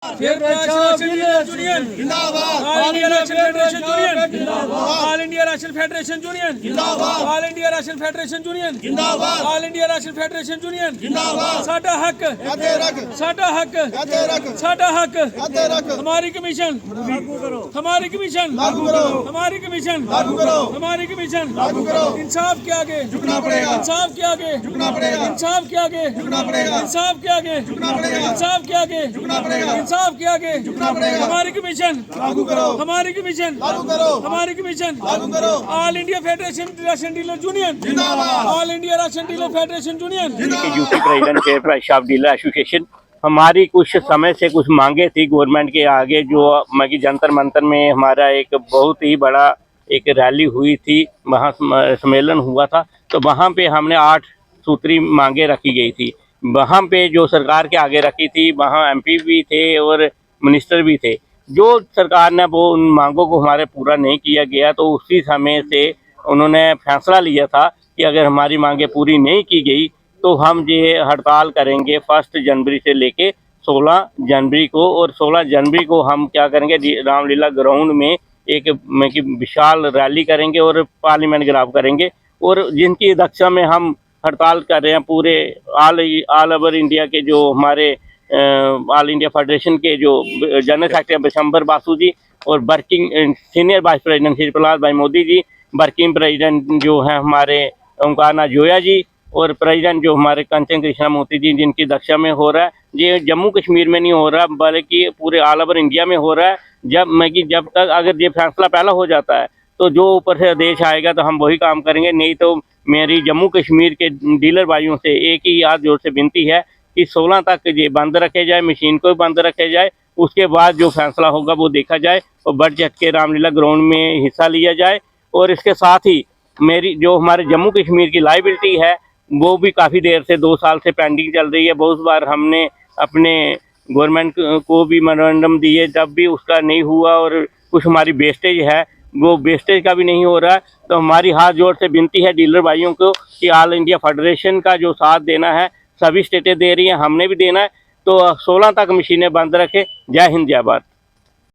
All India ration federation union all India ration federation union all India ration federation union all India ration federation union साडा हक साडा हक साडा हक हमारी कमीशन हमारी कमीशन हमारी कमीशन हमारी कमीशन इंसाफ के आगे इंसाफ के आगे इंसाफ के आगे इंसाफ के आगे इंसाफ के आगे इंसाफ के आगे हमारी कमीशन हमारी कमीशन हमारी commission all India federation ration dealer union all India ration dealer federation union UP president के शॉप डीलर एसोसिएशन हमारी कुछ समय से कुछ मांगे थी गवर्नमेंट के आगे, जो मगी जंतर मंतर में हमारा एक बहुत ही बड़ा एक रैली हुई थी, वहाँ सम्मेलन हुआ था। तो वहाँ पे हमने 8 सूत्री मांगे रखी गई थी। वहाँ पे जो सरकार के आगे रखी थी, वहाँ एमपी भी थे और मिनिस्टर भी थे। जो सरकार ने वो उन मांगों को हमारे पूरा नहीं किया गया, तो उसी समय से उन्होंने फैसला लिया था कि अगर हमारी मांगे पूरी नहीं की गई तो हम ये हड़ताल करेंगे 1 जनवरी से लेके 16 जनवरी को। और 16 जनवरी को हम क्या करेंगे, रामलीला ग्राउंड में एक विशाल रैली करेंगे और पार्लियामेंट घेराव करेंगे। और जिनकी अध्यक्षता में हम हड़ताल कर रहे हैं, पूरे ऑल ओवर इंडिया के जो हमारे ऑल इंडिया फेडरेशन के जो जनरल सेक्रेटरी बिशंबर बासु जी और working senior vice president Shri Prahlad भाई मोदी जी, वर्किंग प्रेसिडेंट जो हैं हमारे ओंकारनाथ जोया जी और प्रेसिडेंट जो हमारे कंचन कृष्णा मोती जी, जिनकी अध्यक्षता में हो रहा है। ये जम्मू कश्मीर में नहीं हो रहा बल्कि पूरे ऑल ओवर इंडिया में हो रहा है। जब तक अगर ये फैसला पहला हो जाता है तो जो ऊपर से आदेश आएगा तो हम वही काम करेंगे, नहीं तो मेरी जम्मू कश्मीर के डीलर भाइयों से एक ही हाथ जोर से विनती है कि 16 तक ये बंद रखे जाए, मशीन को भी बंद रखे जाए। उसके बाद जो फैसला होगा वो देखा जाए और बढ़ चढ़ के रामलीला ग्राउंड में हिस्सा लिया जाए। और इसके साथ ही मेरी जो हमारे जम्मू कश्मीर की लाइबिलिटी है वो भी काफ़ी देर से 2 साल से पेंडिंग चल रही है। बहुत बार हमने अपने गवर्नमेंट को भी मेमोरेंडम दिए, तब भी उसका नहीं हुआ। और कुछ हमारी वेस्टेज है, वो वेस्टेज का भी नहीं हो रहा। तो हमारी हाथ जोड़ से विनती है डीलर भाइयों को कि ऑल इंडिया फेडरेशन का जो साथ देना है, सभी स्टेटें दे रही हैं, हमने भी देना है। तो 16 तक मशीनें बंद रखें। जय हिंद, जय भारत।